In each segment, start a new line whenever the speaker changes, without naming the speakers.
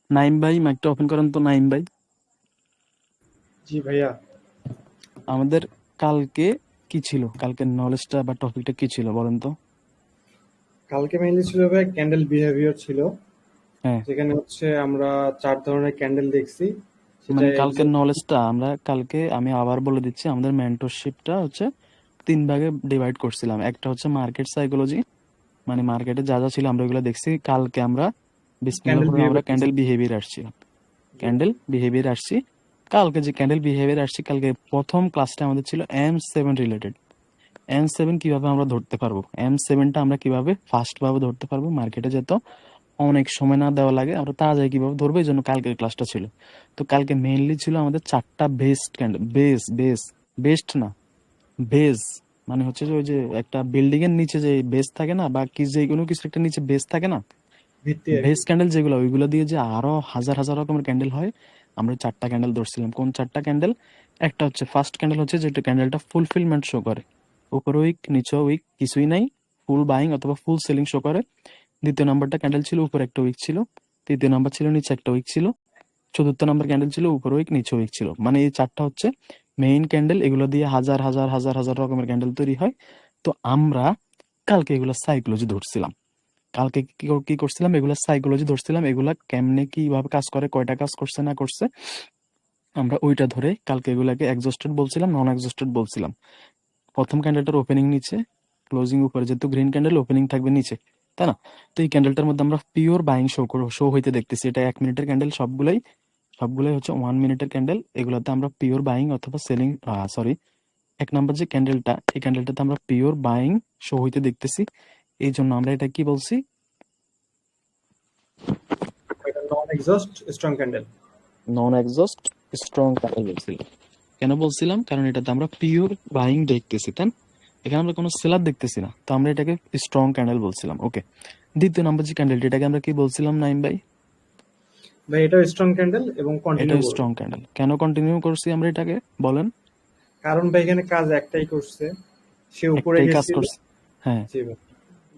নাইম ভাই, মাইকটা ওপেন করেন তো নাইম ভাই।
জি ভাইয়া।
আমাদের কালকে কি ছিল, কালকের নলেজটা বা টপিকটা কি ছিল বলেন তো?
কালকে মেইনলি ছিল ভাই ক্যান্ডেল বিহেভিয়ার ছিল,
হ্যাঁ,
যেখানে হচ্ছে আমরা 4 ধরনের ক্যান্ডেল দেখছি। সেটা
মানে কালকের
এক্সাক্ট
নলেজটা আমরা কালকে, আমি আবার বলে দিচ্ছি, আমাদের মেন্টরশিপটা হচ্ছে 3 ভাগে ডিভাইড করছিলাম। একটা হচ্ছে মার্কেট সাইকোলজি, মানে মার্কেটে যা যা ছিল আমরা ওগুলো দেখছি। কালকে আমরা বিসমিল্লাহ
ক্যান্ডেল
পড়ে আমরা
বিহেভিয়ার
ক্যান্ডেল
দেখছি।
বিহেভিয়ার আসছি।
জি
ক্যান্ডেল বিহেভিয়ার আসছি। কালকে যে ক্যান্ডেল বিহেভিয়ার আসছি, কালকে প্রথম ক্লাসটা আমাদের ছিল M7 রিলেটেড। M7 কিভাবে আমরা ধরতে পারবো, M7টা আমরা কিভাবে ফাস্ট ভাবে ধরতে পারবো, মার্কেটে যেত অনেক সময় না দেওয়া লাগে, আমরা তাড়াতাড়ি কিভাবে ধরবো, এই জন্য কালকের ক্লাসটা ছিল। তো কালকে মেইনলি ছিল আমাদের 4টা বেস্ট ক্যান্ডেল। বেস্ট না, বেস, মানে হচ্ছে যে ওই যে একটা বিল্ডিং এর নিচে যে বেস থাকে না, বা কি যে কোনো কিছু একটা নিচে বেস থাকে না,
ভিত্তি আর
বেস
কি।
ক্যান্ডেল যেগুলো, ওইগুলো দিয়ে যে আরো হাজার হাজার রকমের ক্যান্ডেল হয়। আমরা 4টা ক্যান্ডেল ধরছিলাম। কোন 4টা ক্যান্ডেল? একটা হচ্ছে ফার্স্ট ক্যান্ডেল, হচ্ছে যেটা ক্যান্ডেলটা ফুলফিলমেন্ট শো করে, উপরে উইক নিচে উইক কিছুই নাই, ফুল বাইং অথবা ফুল সেলিং শো করে। দ্বিতীয় নাম্বারটা ক্যান্ডেল ছিল উপরে একটা উইক ছিল, তৃতীয় নাম্বার ছিল নিচে একটা উইক ছিল, চতুর্থ নাম্বার ক্যান্ডেল ছিল উপর উইক নিচে উইক ছিল। মানে এই 4টা হচ্ছে মেইন ক্যান্ডেল, এগুলো দিয়ে হাজার হাজার হাজার হাজার রকমের ক্যান্ডেল তৈরি হয়। তো আমরা কালকে এগুলো সাইকোলজি ধরছিলাম। কালকে কি করছিলাম, এগুলা সাইকোলজি ধরছিলাম, এগুলা কেমনে কিভাবে কাজ করে, কয়টা কাজ করছে না করছে, আমরা ওইটা ধরে কালকে এগুলাকে এক্সস্টেড বলছিলাম, নন এক্সস্টেড বলছিলাম। প্রথম ক্যান্ডেলটার ওপেনিং নিচে, ক্লোজিং উপরে, যেহেতু গ্রিন ক্যান্ডেল ওপেনিং থাকবে নিচে, তাই না? তো এই ক্যান্ডেলটার মধ্যে আমরা পিওর বাইং শো হইতে দেখতেছি। এটা 1 মিনিটের ক্যান্ডেল, সবগুলাই সবগুলোই হচ্ছে 1 মিনিটের ক্যান্ডেল। এগুলাতে আমরা পিওর বাইং অথবা সেলিং, সরি, 1 নাম্বার যে ক্যান্ডেলটা, এই ক্যান্ডেলটাতে আমরা পিওর বাইং শো হইতে দেখতেছি। এই জন্য আমরা এটা কি বলছি?
এটা নন এক্সস্ট স্ট্রং ক্যান্ডেল।
নন এক্সস্ট স্ট্রং ক্যান্ডেল বলছিলাম। কেন বলছিলাম? কারণ এটাতে আমরা পিওর বাইং দেখতেছি, তাই না? এখানে আমরা কোনো সেলার দেখতেছি না, তো আমরা এটাকে স্ট্রং ক্যান্ডেল বলছিলাম। ওকে, দ্বিতীয় নাম্বার যে ক্যান্ডেলটা, এটাকে আমরা কি বলছিলাম নাইম ভাই?
ভাই এটাও স্ট্রং ক্যান্ডেল এবং
এটা
কন্টিনিউ করবে।
Strong candle. কেন কন্টিনিউ করছি আমরা এটাকে, বলেন?
কারণ ভাই এখানে কাজ একটাই করছে, সে উপরে
একটাই কাজ
গেছিল।
করছে। হ্যাঁ,
জি ভাই,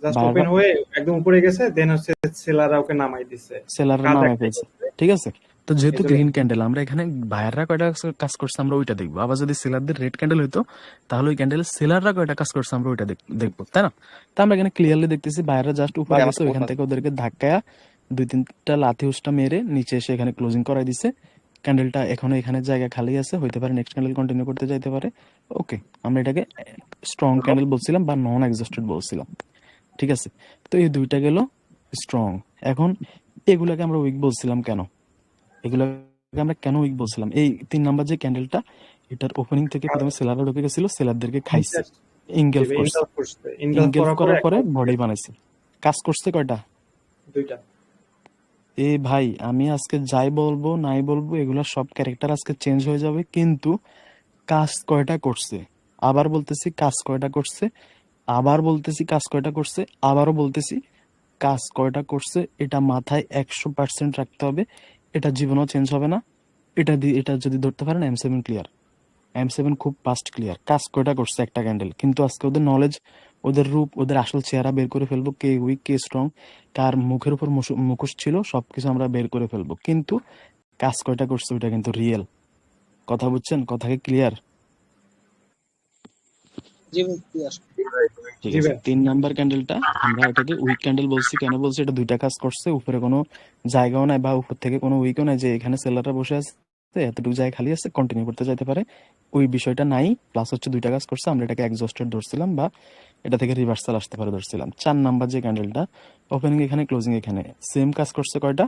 জাস্ট ওপেন
বাইররা
হয়ে একদম উপরে গেছে, দেন হচ্ছে সেলাররা ওকে নামাই দিছে।
সেলাররা
কাজ
নামে
একটাই
ফেলছে,
করছে,
ঠিক আছে। তো যেহেতু
এই জন্য।
গ্রিন ক্যান্ডেল, আমরা এখানে বায়াররা কয়টা কাজ করছে আমরা ওইটা দেখবো। আবার যদি সেলারদের রেড ক্যান্ডেল হইতো, তাহলে ওই ক্যান্ডেলের সেলাররা কয়টা কাজ করছে আমরা ওইটা দেখবো, তাই না? তো আমরা এখানে ক্লিয়ারলি দেখতেছি বায়াররা জাস্ট উপরে গেছে, ওইখান থেকে ওদেরকে ধাক্কায়া 2-3টা লাথি উষ্টা মেরে নিচে এসে এখানে ক্লোজিং করাই দিছে। ক্যান্ডেলটা এখনো এখানে জায়গা খালি আছে, হইতে পারে নেক্সট ক্যান্ডেল কন্টিনিউ করতে যাইতে পারে। ওকে, আমরা এটাকে স্ট্রং ক্যান্ডেল বলছিলাম বা নন এক্সস্টেড বলছিলাম, ঠিক আছে। তো এই দুইটা গেল স্ট্রং। এখন এগুলাকে আমরা উইক বলছিলাম কেন, এগুলাকে আমরা কেন উইক বলছিলাম? এই 3 নাম্বার যে ক্যান্ডেলটা, এটার ওপেনিং থেকে প্রথমে সেলাররা ঢুকে গেছিল, সেলারদেরকে খাইছে,
জি
ইনগেলফ
ভাই,
করছে।
ইনগালফ করছে, ইনগালফ
ইনগেলফ
করার পরে
করার পরে
একদম
বডি বানাইছে। কাজ করছে কয়টা?
দুইটা।
এ ভাই, আমি আজকে যাই বলবো নাই বলবো, এগুলা সব ক্যারেক্টার আজকে চেঞ্জ হয়ে যাবে, কিন্তু কাজ কয়টা করছে? আবার বলতেছি, কাজ কয়টা করছে? আবার বলতেছি, কাজ কয়টা করছে? আবারও বলতেছি, কাজ কয়টা করছে। এটা মাথায় 100% রাখতে হবে, এটা জীবনও চেঞ্জ হবে না। এটা যদি ধরতে পারেন, M7 ক্লিয়ার। M7 খুব ফাস্ট ক্লিয়ার, কাজ কয়টা করছে একটা ক্যান্ডেল। কিন্তু আজকে ওদের নলেজ, ওদের রূপ, ওদের আসল চেহারা বের করে ফেলবো, কে উইক কে স্ট্রং, কার মুখের উপর মুখোশ ছিল, সবকিছু আমরা বের করে ফেলবো। কিন্তু কাজ কয়টা করছে ওইটা কিন্তু রিয়েল। কথা বুঝছেন? কথা কি ক্লিয়ার? ঠিক
জি
আছে,
ভাই।
3 নাম্বার ক্যান্ডেলটা আমরা এটাকে উইক ক্যান্ডেল বলছি। কেন বলছি? এটা দুইটা কাজ করছে, উপরে কোনো জায়গাও নাই বা উপর থেকে কোনো উইকও নাই যে এখানে সেলাররা বসে আছে, এতটুকু জায়গা খালি আছে, কন্টিনিউ করতে যাইতে পারে, ওই বিষয়টা নাই। প্লাস হচ্ছে দুইটা কাজ করছে, আমরা এটাকে এক্সস্টেড ধরছিলাম, বা এটা থেকে রিভার্সাল আসতে পারে ধরছিলাম। 4 নাম্বার যে ক্যান্ডেলটা, ওপেনিং এখানে ক্লোজিং এখানে, সেম কাজ করছে কয়টা?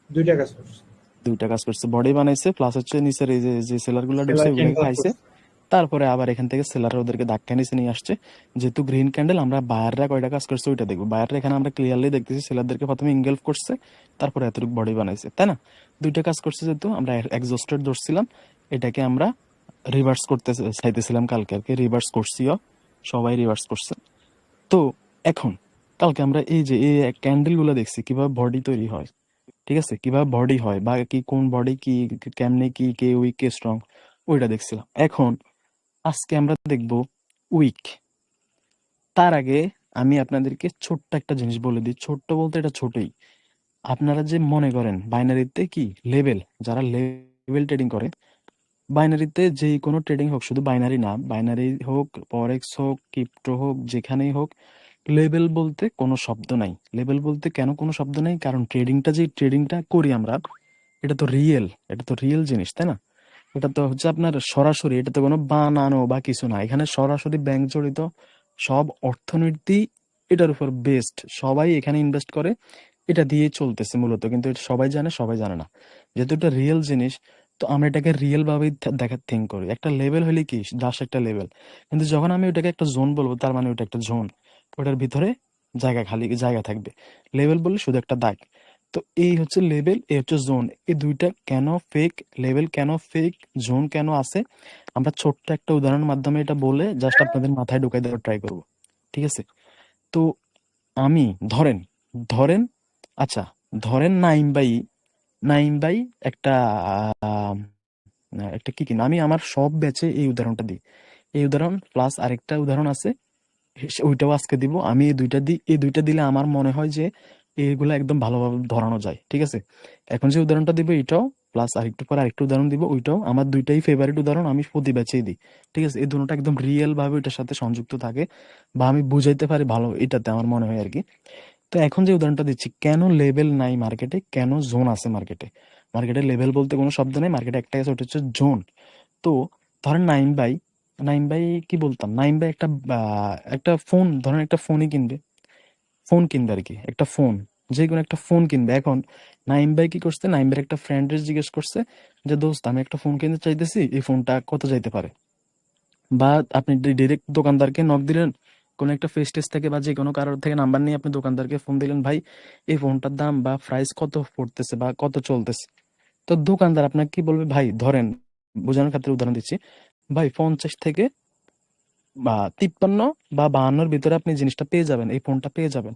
দুইটা কাজ করছে।
দুইটা কাজ করছে, বডি বানাইছে, প্লাস হচ্ছে নিচের এই যে সেলার গুলা ঢুকছে
সেলারকে
ওগুলাকে
ইনগালফ
খাইছে।
করছে।
তারপরে আবার এখান থেকে সেলার ওদেরকে ধাক্কা নিচে নিয়ে আসছে। যেহেতু গ্রিন ক্যান্ডেল, আমরা বায়াররা কয়টা কাজ করছে ওইটা দেখবো। বায়াররা এখানে আমরা ক্লিয়ারলি দেখতেছি সেলারদেরকে প্রথমে ইনগেলফ করছে, তারপরে এতটুকু বডি বানাইছে, তাই না? দুইটা কাজ করছে, যেহেতু আমরা এক্সস্টেড ধরছিলাম, এটাকে আমরা রিভার্স করতে চাইতেছিলাম কালকে, আর কি রিভার্স করছিও, সবাই রিভার্স করছে। তো এখন কালকে আমরা এই যে এই ক্যান্ডেল গুলো দেখছি কিভাবে বডি তৈরি হয়, ঠিক আছে, কিভাবে বডি হয় বা কি কোন বডি কি কেমনে কি কে উইক কে স্ট্রং, ওইটা দেখছিলাম। এখন আজকে আমরা দেখব উইক। তার আগে আমি আপনাদেরকে ছোট্ট একটা জিনিস বলে দিই, ছোট্ট বলতে এটা ছোটই। আপনারা যে মনে করেন বাইনারিতে কি লেভেল, যারা লেভেল ট্রেডিং করে, বাইনারিতে যে কোনো ট্রেডিং হোক, শুধু বাইনারি না, বাইনারি হোক, ফরেক্স হোক, ক্রিপ্টো হোক, যেখানেই হোক, লেভেল বলতে কোনো শব্দ নাই। লেভেল বলতে কেন কোনো শব্দ নেই? কারণ ট্রেডিংটা, যে ট্রেডিংটা করি আমরা, এটা তো রিয়েল, এটা তো রিয়েল জিনিস, তাই না? এটা তো হচ্ছে আপনার সরাসরি, এটা তো কোনো বানানো বা কিছু না, এখানে সরাসরি ব্যাংক জড়িত, সব অর্থনীতি এটার উপর বেসড, সবাই এখানে ইনভেস্ট করে, এটা দিয়ে চলতেছে মূলত। কিন্তু এটা সবাই জানে, সবাই জানে না, যেহেতু এটা রিয়েল জিনিস। তো আমরা এটাকে রিয়েল ভাবেই দেখার থিঙ্ক করি। একটা লেভেল হলে কি, জাস্ট একটা লেভেল, কিন্তু যখন আমি ওটাকে একটা জোন বলবো, তার মানে ওটা একটা জোন, ওটার ভিতরে জায়গা, খালি জায়গা থাকবে। লেভেল বললে শুধু একটা দাগ। তো এই হচ্ছে লেভেল, এই হচ্ছে জোন, এই দুইটা কেন ফেক, লেভেল কেন ফেক, জোন কেন আছে, আমরা ছোট্ট একটা উদাহরণের মাধ্যমে এটা বলে জাস্ট আপনাদের মাথায় ঢুকাই দেওয়ার ট্রাই করব। ঠিক আছে? তো আমি, ধরেন ধরেন আচ্ছা, ধরেন নাইম ভাই একটা আহ, একটা কি কিনা, আমি আমার সব ব্যাচে এই উদাহরণটা দিই, এই উদাহরণ প্লাস আরেকটা উদাহরণ আছে, ওইটাও আজকে দিব। আমি এই দুইটা দিই, এই দুইটা দিলে আমার মনে হয় যে এইগুলো একদম ভালোভাবে ধরানো যায়। ঠিক আছে? এখন যে উদাহরণটা দিব এটাও, প্লাস আরেকটু পরে আরেকটা উদাহরণ দিব, ওইটাও আমার দুইটাই ফেভারিট উদাহরণ, আমি প্রতি ব্যাচেই দিই। ঠিক আছে? এই দুটোটা একদম রিয়েল ভাবে ওইটার সাথে সংযুক্ত থাকে, বা আমি বুঝাইতে পারি ভালো, এটাতে আমার মনে হয় আর কি। তো এখন যে উদাহরণটা দিচ্ছি, কেন লেভেল নাই মার্কেটে, কেন জোন আছে মার্কেটে। মার্কেটে লেভেল বলতে কোনো শব্দ নেই, মার্কেটে একটা আছে, ওটা হচ্ছে জোন। তো ধরেন নাইম ভাই কি বলতাম, নাইম ভাই একটা ফোন, ধরেন একটা ফোনই কিনবে, ফোন কিনবে আর কি, একটা ফোন, যে কোনো একটা ফোন কিনবে। এখন নাইম ভাই কি করছে, নাইম ভাইয়ের একটা ফ্রেন্ডের জিজ্ঞেস করছে যে দোস্ত, আমি একটা ফোন কিনতে চাইতেছি, এই ফোনটা কত যাইতে পারে। বা আপনি ডিরেক্ট দোকানদারকে নক দিলেন, কোন একটা ফেস টেস থেকে বা যে কোনো কারোর থেকে নাম্বার নিয়ে আপনি দোকানদারকে ফোন দিলেন, ভাই এই ফোনটার দাম বা প্রাইস কত পড়তেছে বা কত চলতেছে। তো দোকানদার আপনাকে কি বলবে, ভাই ধরেন, বোঝানোর ক্ষেত্রে উদাহরণ দিচ্ছি, ভাই 50 থেকে বা 53 বা 52-র ভিতরে আপনি জিনিসটা পেয়ে যাবেন, এই ফোনটা পেয়ে যাবেন।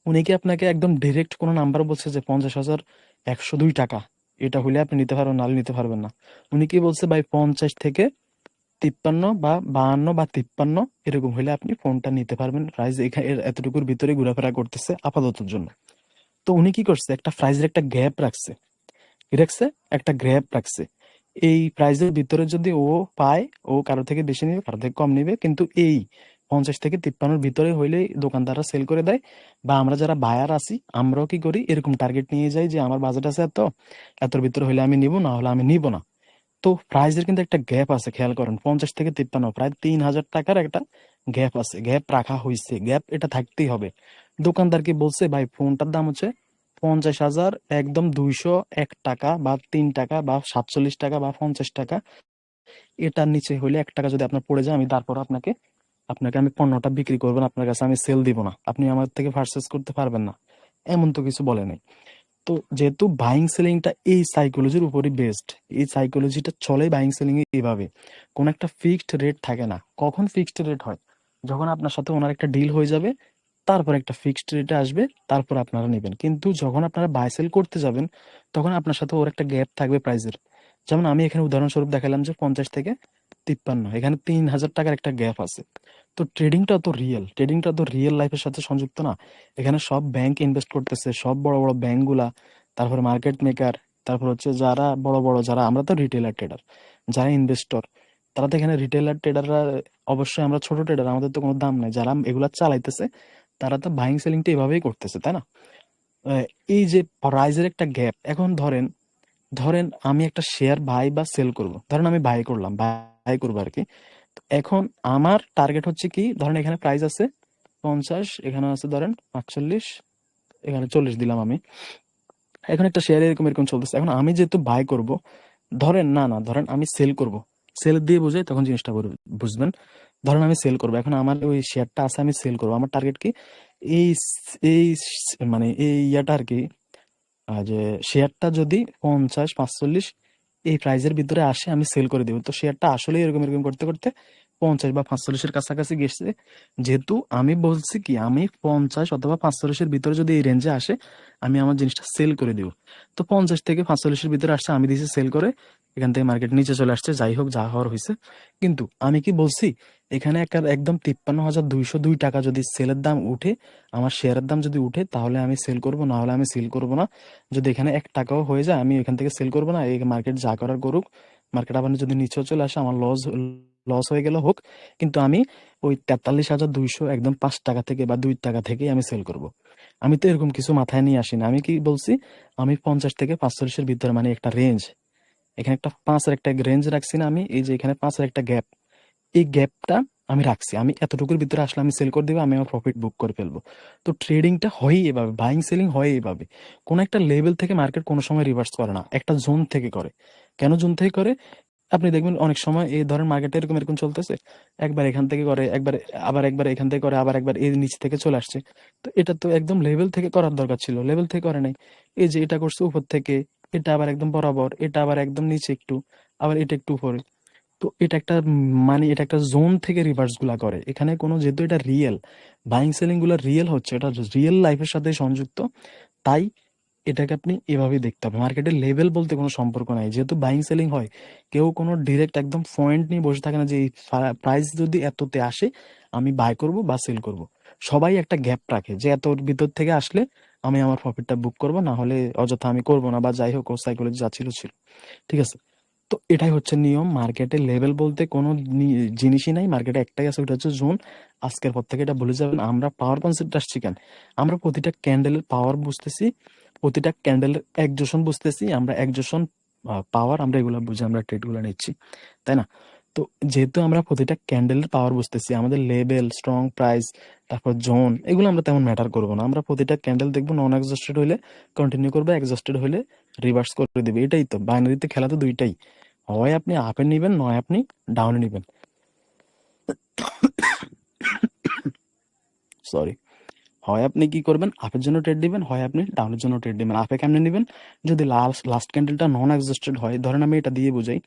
উনি কি আপনাকে একদম ডিরেক্ট কোনো নাম্বার বলছে যে 50,102 টাকা, এটা হলে আপনি নিতে পারবেন, নাহলে নিতে পারবেন না? উনি কি বলছে, ভাই 50 থেকে 53 বা 52 বা 53 এরকম হলে আপনি ফোনটা নিতে পারবেন, প্রাইস এখানে এতটুকুর ভিতরে ঘোরাফেরা করতেছে আপাততর জন্য। তো উনি কি করছে, একটা প্রাইজের একটা গ্যাপ রাখছে, কি রাখছে, একটা গ্যাপ রাখছে। এই প্রাইজের ভিতরে যদি ও পায়, ও কারো থেকে বেশি নিবে, কারো থেকে কম নিবে, কিন্তু এই 50 থেকে 53-র ভিতরে হইলে দোকানদাররা সেল করে দেয়। বা আমরা যারা বায়ার আছি, আমরাও কি করি, এরকম টার্গেট নিয়ে যাই যে আমার বাজেট আছে এত, এতর ভিতরে হইলে আমি নিব, না হলে আমি নিব না। তো প্রাইজের কিন্তু একটা গ্যাপ আছে, খেয়াল করেন, 50 থেকে 53, প্রায় 3,000 টাকার একটা গ্যাপ আছে, গ্যাপ রাখা হয়েছে, গ্যাপ এটা থাকতেই হবে। দোকানদারকে বলছে, ভাই ফোনটার দাম হচ্ছে 50,000, একদম 201 টাকা বা 3 টাকা বা 47 টাকা বা 50 টাকা, এটার নিচে হইলে 1 টাকা যদি আপনার পড়ে যায়, আমি তারপর আপনাকে আপনাকে আমি পণ্যটা বিক্রি করবো না, আপনার কাছে আমি সেল দিব না, আপনি আমার থেকে পারচেস করতে পারবেন না, এমন তো কিছু বলে নাই। তো যেহেতু বাইং সেলিংটা এই সাইকোলজির উপরই বেসড, এই সাইকোলজিটা চলে বাইং সেলিং এ এইভাবে, কোন একটা ফিক্সড রেট থাকে না। কখন ফিক্সড রেট হয়, যখন আপনার সাথে ওনার একটা ডিল হয়ে যাবে, তারপর একটা ফিক্সড রেটে আসবে, তারপর আপনারা নেবেন। কিন্তু যখন আপনারা বাই সেল করতে যাবেন, তখন আপনার সাথে ওর একটা গ্যাপ থাকবে প্রাইসের। যেমন আমি এখানে উদাহরণস্বরূপ দেখালাম যে 50 থেকে 53, এখানে 3,000 টাকার একটা গ্যাপ আছে। তো ট্রেডিংটা তো রিয়েল লাইফের সাথে সংযুক্ত না। এখানে সব ব্যাংক ইনভেস্ট করতেছে, সব বড় বড় ব্যাংক গুলা, তারপরে মার্কেট মেকার, তারপর হচ্ছে যারা বড় বড়, যারা, আমরা তো রিটেলার ট্রেডার, যারা ইনভেস্টর, তারা তো এখানে রিটেলার ট্রেডাররা, অবশ্যই আমরা ছোট ট্রেডার, আমাদের তো কোনো দাম নাই, যারা এগুলা চালাইতেছে তারা তো বাইং সেলিংটা এভাবেই করতেছে, তাই না? আহ, এই যে প্রাইজের একটা গ্যাপ, এখন ধরেন, আমি একটা শেয়ার বাই বা সেল করব, ধরেন আমি বাই করলাম, বাই করবো আর কি। এখন আমার টার্গেট হচ্ছে কি, ধরেন এখানে প্রাইস আছে 50, এখানে আছে ধরেন 45, এখানে 40 দিলাম আমি। এখন একটা শেয়ার এরকম এরকম চলতেছে, এখন আমি যেহেতু বাই করব, ধরেন না ধরেন আমি সেল করব, সেল দিয়ে বোঝাই তখন জিনিসটা বুঝবেন। ধরেন আমি সেল করব, এখন আমার ওই শেয়ারটা আছে, আমি সেল করব, আমার টার্গেট কি, এই মানে এই ইয়াটা আর কি, যে শেয়ারটা যদি 50, 45 এই প্রাইজের ভিতরে আসে, আমি সেল করে দিব। তো শেয়ারটা আসলে এরকম এরকম করতে করতে 50 বা 45-এর কাছাকাছি গেছে, যেহেতু আমি বলছি কি আমি 50 অথবা 45-এর ভিতরে যদি এই রেঞ্জে আসে আমি আমার জিনিসটা সেল করে দিব। তো 50 থেকে 45-এর ভিতরে আসছে, আমি দিয়েছি সেল করে, এখান থেকে মার্কেট নিচে চলে আসছে, যাই হোক যা হওয়ার হয়েছে। কিন্তু আমি কি বলছি এখানে একদম 53,202 টাকা যদি সেলের দাম উঠে, আমার শেয়ারের দাম যদি উঠে, তাহলে আমি সেল করব, না হলে আমি সেল করব না। যদি এখানে 1 টাকাও হয়ে যায় আমি এখান থেকে সেল করব না, এই মার্কেট যা করার করুক, মার্কেট আবার যদি নিচেও চলে আসে আমার লস হয়ে গেল হোক, কিন্তু আমি ওই 43,200 একদম 5 টাকা থেকে বা 2 টাকা থেকেই আমি সেল করব। আমি তো এরকম কিছু মাথায় নিয়ে আসি না। আমি কি বলছি, আমি 50 থেকে 45-এর ভিতরে, মানে একটা রেঞ্জ, এখানে একটা 5-এর একটা রেঞ্জ রাখছি না আমি, এই যে এখানে 5-এর একটা গ্যাপ, এই গ্যাপটা আমি রাখছি, আমি এতটুকুর ভিতরে আসলে আমি সেল করে দিব, আমি আমার প্রফিট বুক করে ফেলবো। তো ট্রেডিংটা হয় এভাবে, বাইং সেলিং হয় এভাবে। কোন একটা লেভেল থেকে মার্কেট কোনো সময় রিভার্স করে না, একটা জোন থেকে করে। কেন জোন থেকে করে? আপনি দেখবেন অনেক সময় এই ধরেন মার্কেটে এরকম এরকম চলতেছে, একবার এখান থেকে করে, একবার এখান থেকে করে, আবার একবার এই নিচ থেকে চলে আসছে। তো এটা তো একদম লেভেল থেকে করার দরকার ছিল, লেভেল থেকে করে নাই। এই যে এটা করছে উপর থেকে, এটা আবার একদম বরাবর, এটা আবার একদম নিচে একটু, আবার এটা একটু উপরে। তো এটা একটা মানে এটা একটা জোন থেকে রিভার্স গুলা করে। এখানে কোনো, যেহেতু এটা রিয়েল, বাইং সেলিং গুলা রিয়েল হচ্ছে, এটা রিয়েল লাইফের সাথে সংযুক্ত, তাই এটাকে আপনি এভাবেই দেখতে হবে। মার্কেটের লেভেল বলতে কোনো সম্পর্ক নাই, যেহেতু বাইং সেলিং হয়, কেউ কোনো ডিরেক্ট একদম পয়েন্ট নিয়ে বসে থাকে না যে এই প্রাইস যদি এততে আসে আমি বাই করব বা সেল করব। সবাই একটা গ্যাপ রাখে যে এতর ভিতর থেকে আসলে আমি আমার প্রফিটটা বুক করব, না হলে অযথা আমি করব না, বা যাই হোক ও সাইকোলজি যা ছিল ছিল। ঠিক আছে? তো এটাই হচ্ছে নিয়ম। মার্কেটের লেভেল বলতে কোনো জিনিসই নাই, মার্কেটে একটাই আছে, ওটা হচ্ছে জোন। আজকের পর থেকে এটা ভুলে যাবেন। আমরা পাওয়ার কনসেপ্ট আসছি কেন? আমরা প্রতিটা ক্যান্ডেলের পাওয়ার বুঝতেছি, প্রতিটা ক্যান্ডেলের একজোশন বুঝতেছি, আমরা একজোশন পাওয়ার আমরা এগুলো বুঝে আমরা ট্রেড গুলো নিচ্ছি, তাই না? তো যেহেতু আমরা প্রতিটা ক্যান্ডেলের পাওয়ার বুঝতেছি, আমাদের লেভেল, স্ট্রং প্রাইস, তারপর জোন, এগুলো আমরা তেমন ম্যাটার করবো না। আমরা প্রতিটা ক্যান্ডেল দেখবো, নন এক্সস্টেড হলে কন্টিনিউ করবো, এক্সস্টেড হলে রিভার্স করে দিবে। এটাই তো বাইনারিতে খেলা, তো দুইটাই, হয় আপনি আপে নিবেন, নয় আপনি ডাউনে নিবেন। সরি, হয় আপনি কি করবেন, আপের জন্য ট্রেড দিবেন, হয় আপনি ডাউনের জন্য ট্রেড দিবেন। আপে কেমনে নিবেন? যদি লাস্ট ক্যান্ডেলটা নন এক্সস্টেড হয়, ধরেন আমি এটা দিয়ে বুঝাই,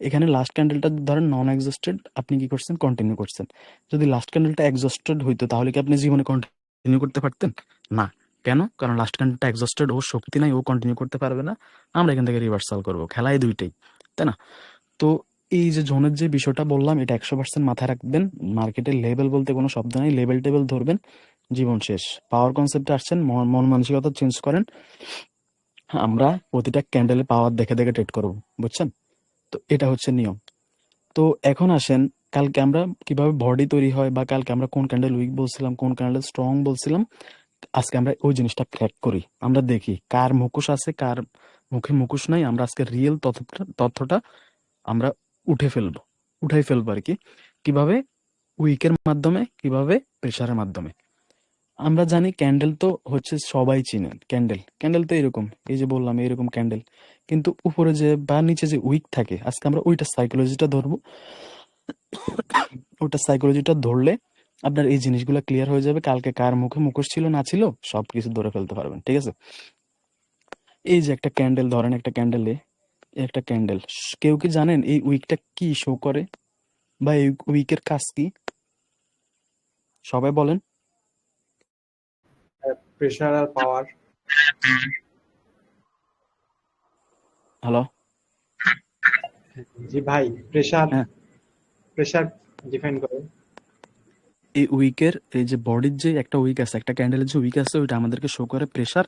এখানে লাস্ট ক্যান্ডেলটা ধরেন নন এক্সস্টেড, আপনি কি করছেন, কন্টিনিউ করছেন। যদি লাস্ট ক্যান্ডেলটা এক্সস্টেড হইতো, তাহলে কি আপনি জীবনে কন্টিনিউ করতে পারতেন? না। কেন? কারণ লাস্ট ক্যান্ডেলটা এক্সস্টেড, ও শক্তি নাই, ও কন্টিনিউ করতে পারবে না, আমরা এখান থেকে রিভার্সাল করবো। খেলায় দুইটাই, তাই না? তো এই যে জোনের যে বিষয়টা বললাম, এটা 100% মাথায় রাখবেন। মার্কেটের লেভেল বলতে কোনো শব্দ নাই, লেভেল টেবিল ধরবেন, জীবন শেষ। পাওয়ার কনসেপ্টে আসছেন, মন মানসিকতা চেঞ্জ করেন। আমরা প্রতিটা ক্যান্ডেলে পাওয়ার দেখে দেখে ট্রেড করবো, বুঝছেন? তো এটা হচ্ছে নিয়ম। তো এখন আসেন, কালকে আমরা কিভাবে বডি তৈরি হয়, বা কালকে আমরা কোন ক্যান্ডেল উইক বলছিলাম, কোন ক্যান্ডেল স্ট্রং বলছিলাম, আজকে আমরা ওই জিনিসটা ক্র্যাক করি। আমরা দেখি কার মুখোশ আছে, কার মুখে মুখোশ নাই। আমরা আজকে রিয়েল তথ্যটা আমরা উঠাই ফেলবো আর কি। কিভাবে? উইকের মাধ্যমে, কিভাবে প্রেসারের মাধ্যমে। আমরা জানি ক্যান্ডেল তো হচ্ছে সবাই চিনেন, ক্যান্ডেল ক্যান্ডেল তো এরকম, এই যে বললাম এরকম ক্যান্ডেল, কিন্তু উপরে যে বা নিচে যে উইক থাকে, আজকে আমরা ওইটা সাইকোলজিটা ধরবো। ওটা সাইকোলজিটা ধরলে আপনার এই জিনিসগুলো ক্লিয়ার হয়ে যাবে। কালকে কার মুখে মুখোশ ছিল না ছিল সবকিছু ধরে ফেলতে পারবেন, ঠিক আছে? এই যে একটা ক্যান্ডেল ধরেন, একটা ক্যান্ডেল, কেউ কি জানেন এই উইকটা কি শো করে, বা এই উইকের কাজ কি? সবাই বলেন।
প্রেশার আর পাওয়ার।
হ্যালো।
জি ভাই, প্রেশার
হ্যাঁ,
প্রেশার ডিফাইন করে।
এই উইকের এই যে বডির যে একটা উইক আছে, একটা ক্যান্ডেলের যে উইক আছে, ওইটা আমাদেরকে শো করে প্রেসার,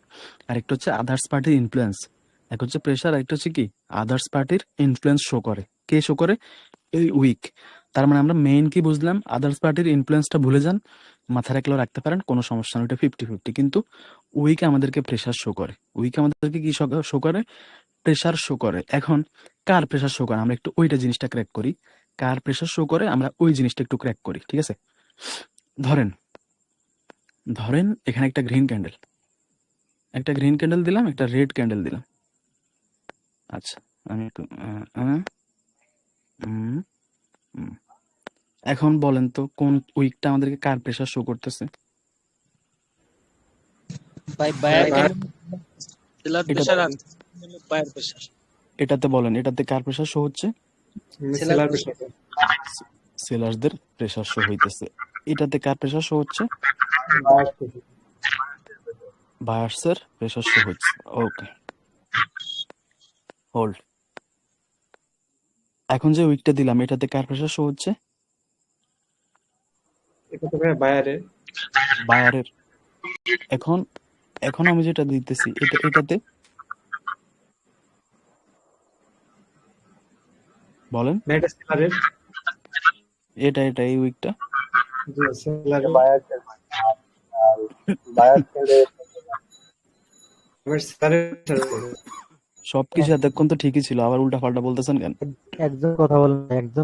আর একটা হচ্ছে আদার্স পার্টির ইনফ্লুয়েন্স। এক হচ্ছে প্রেসার, একটা হচ্ছে কি আদার্স পার্টির ইনফ্লুয়েন্স শো করে। কে শো করে? এই উইক। তার মানে আমরা মেইন কি বুঝলাম, আদার্স পার্টির ইনফ্লুয়েন্সটা ভুলে যান, মাথায় রাখলেও রাখতে পারেন, কোনো সমস্যা নেই, ওটা 50-50। কিন্তু উইক আমাদেরকে প্রেসার শো করে, উইক আমাদেরকে কি শো করে? প্রেসার শো করে। এখন কার প্রেসার শো করে, আমরা একটু ওইটা জিনিসটা ক্র্যাক করি। কার প্রেসার শো করে, আমরা ওই জিনিসটা একটু ক্র্যাক করি, ঠিক আছে? ধরেন ধরেন এখানে একটা গ্রিন ক্যান্ডেল দিলাম, একটা রেড ক্যান্ডেল দিলাম। আচ্ছা, আমি একটু উম, উম। এখন বলেন তো কোন উইকটা আমাদেরকে কার প্রেসার শো করতেছে?
ভাই বায়ার
ভাই,
ক্যান্ডেল সেলার
এটা
প্রেসার আর বায়ার প্রেসার
এটাতে বলেন, এটাতে কার প্রেসার শো হচ্ছে?
Seller
seller
pressure
pressure.
সেলার্সদের প্রেসার শো হইতেছে। এটাতে কার প্রেসার শো হচ্ছে? বায়ার্সের প্রেসার শো হচ্ছে। ওকে, হোল্ড। এখন যে উইকটা দিলাম এটাতে কার প্রেসার শো হচ্ছে?
এটা তো ভাই বায়ারে।
বায়ারের। এখন এখন আমি যেটা দিতেছি এটাতে বলেন।
এটা সেলারের।
এটা এই উইকটা
জি সেলারের। আবার সেলারের।
সবকিছু এতক্ষণ তো ঠিকই ছিল, আবার উল্টা পাল্টা বলতেছেন কেন?
একজন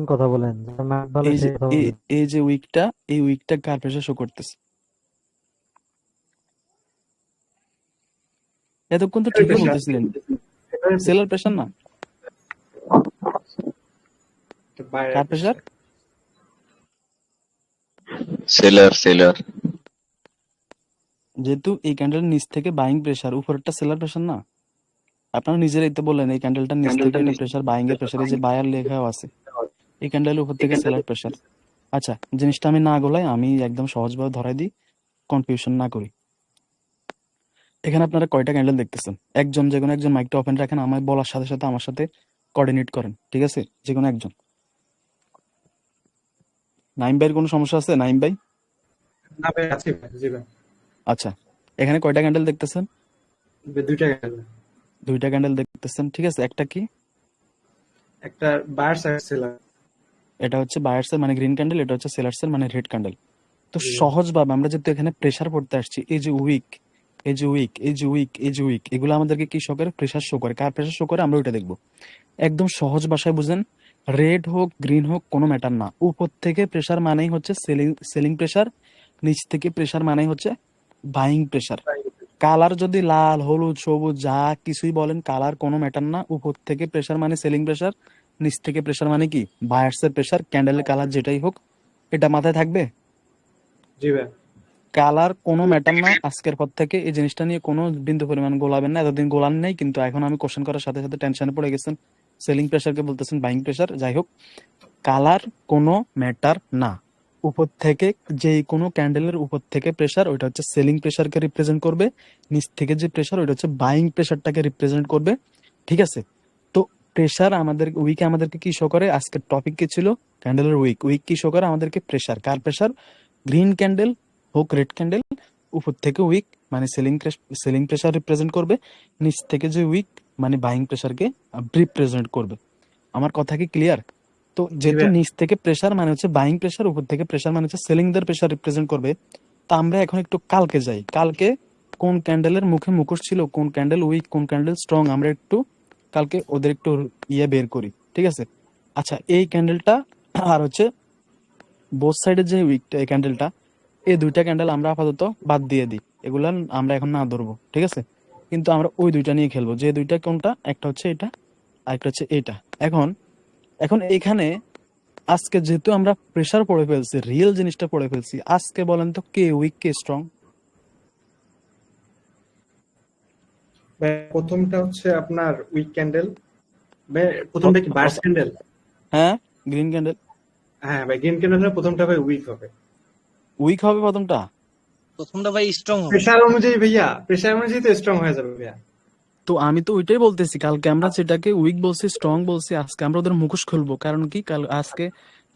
কথা বলেন যার ম্যাথ ভালো
এই
সে
যে
কথা
এই
বলেন।
এই যে উইকটা, এই উইকটা কার প্রেসার শো করতেছে? এতক্ষণ তো ঠিকই বলতেছিলেন, সেলার প্রেসার না, কার প্রেসার?
সেলার
যেহেতু এই ক্যান্ডেলের নিচ থেকে বাইং প্রেসার, উপরেরটা সেলার প্রেসার না? আপনারা নিজেরাই তো বললেন এই ক্যান্ডেলটার নিচ থেকে এটা প্রেসার, বাইং এর প্রেসার, এই যে বায়ার লেখাও আছে, এই ক্যান্ডেলের উপর থেকে সেলার প্রেসার। আচ্ছা, জিনিসটা আমি না গোলাই, আমি একদম সহজভাবে ধরাই দিই, কনফিউশন না করি। এখানে আপনারা কয়টা ক্যান্ডেল দেখতেছেন? একজন, যে কোনো একজন মাইকটা ওপেন রাখেন, আমায় বলার সাথে সাথে আমার সাথে কোঅর্ডিনেট করেন, ঠিক আছে? যে কোনো একজন। নাইম ভাইয়ের কোনো সমস্যা আছে? নাইম ভাই?
না ভাই আছে ভাই, জি ভাই।
আচ্ছা, এখানে কয়টা ক্যান্ডেল দেখতেছেন?
দুইটা গেল।
দুইটা ক্যান্ডেল দেখতেছেন, ঠিক আছে। একটা কি?
একটা বায়ার্স আর সেলার।
এটা হচ্ছে বায়ার্সের মানে গ্রিন ক্যান্ডেল, এটা হচ্ছে সেলার্সের মানে রেড ক্যান্ডেল। তো
জি।
সহজভাবে আমরা যেহেতু এখানে প্রেসার পড়তে আসছি, এই যে উইক, এই যে উইক, এই যে উইক, এই যে উইক, এগুলো আমাদেরকে কি শো করে? প্রেসার শো করে। কার প্রেসার শো করে আমরা ওইটা দেখবো। একদম সহজ ভাষায় বুঝেন, রেড হোক গ্রিন হোক কোনো ম্যাটার না, উপর থেকে প্রেসার মানেই হচ্ছে সেলিং প্রেসার, নিচ থেকে প্রেসার মানেই হচ্ছে বাইং প্রেসার। কালার যদি লাল হলুদ সবুজ যা কিছুই বলেন, কালার কোনো ম্যাটার না, উপর থেকে প্রেসার মানে সেলিং প্রেসার, নিচ থেকে প্রেসার মানে কি বায়ার্সের প্রেসার। ক্যান্ডেলের কালার যেটাই হোক, এটা মাথায় থাকবে।
জি ভাই।
কালার কোনো ম্যাটার না, আজকের পর থেকে এই জিনিসটা নিয়ে কোনো বিন্দু পরিমাণ গোলাবেন না। এতদিন গোলান নেই, কিন্তু এখন আমি কোশ্চেন করার সাথে সাথে টেনশনে পড়ে গেছেন, সেলিং প্রেসারকে বলতেছেন বাইং প্রেসার। যাই হোক, কালার কোনো ম্যাটার না, উপর থেকে যে কোনো ক্যান্ডেলের উপর থেকে প্রেসার ওইটা হচ্ছে সেলিং প্রেসারকে রিপ্রেজেন্ট করবে, নিচ থেকে যে প্রেসার ওইটা হচ্ছে বাইং প্রেসারটাকে রিপ্রেজেন্ট করবে, ঠিক আছে? তো প্রেসার আমাদের উইকে আমাদেরকে কি শো করে? আজকের টপিক কি ছিল? ক্যান্ডেলের উইক। উইক কি শো করে আমাদেরকে? প্রেসার। কার প্রেসার? গ্রিন ক্যান্ডেল হোক রেড ক্যান্ডেল, উপর থেকে উইক মানে সেলিং প্রেসার রিপ্রেজেন্ট করবে, নিচ থেকে যে উইক মানে বাইং প্রেসারকে রিপ্রেজেন্ট করবে। আমার কথা কি ক্লিয়ার? তো যেহেতু
ভাই।
নিচ থেকে প্রেসার মানে হচ্ছে বাইং প্রেসার, উপর থেকে প্রেসার মানে হচ্ছে সেলিং দের প্রেসার রিপ্রেজেন্ট করবে। তা আমরা এখন একটু কালকে যাই, কালকে কোন ক্যান্ডেলের মুখে মুখোশ ছিল, কোন ক্যান্ডেল উইক, কোন ক্যান্ডেল স্ট্রং, আমরা একটু কালকে ওদের একটু বের করি, ঠিক আছে? আচ্ছা, এই ক্যান্ডেলটা আর হচ্ছে বোথ সাইডের যে উইকটা, এই ক্যান্ডেলটা, এই দুইটা ক্যান্ডেল আমরা আপাতত বাদ দিয়ে দিই, এগুলা আমরা এখন না ধরবো, ঠিক আছে? কিন্তু আমরা ওই দুইটা নিয়ে খেলবো, যে দুইটা কোনটা, একটা হচ্ছে এটা আর একটা হচ্ছে এটা। এখন এখন এখানে আজকে যেহেতু আমরা প্রেসার পড়ে ফেলছি, রিয়েল জিনিসটা পড়ে ফেলছি, আজকে বলেন তো কে উইক কে স্ট্রং?
ভাই প্রথমটা হচ্ছে আপনার উইক ক্যান্ডেল। ভাই প্রথমটা কি বায়ার্স ক্যান্ডেল?
হ্যাঁ, গ্রিন ক্যান্ডেল
হ্যাঁ ভাই, গ্রিন ক্যান্ডেলের প্রথমটা ভাই উইক হবে।
উইক হবে প্রথমটা।
প্রথমটা ভাই স্ট্রং হবে।
প্রেসার অনুযায়ী ভাইয়া, প্রেসার অনুযায়ী তো স্ট্রং হয়ে যাবে ভাইয়া।
তো আমি তো ওইটাই বলতেছি, কালকে আমরা যেটাকে উইক বলছি স্ট্রং বলছি, আজকে আমরা ওদের মুখোশ খুলবো। কারণ কি, আজকে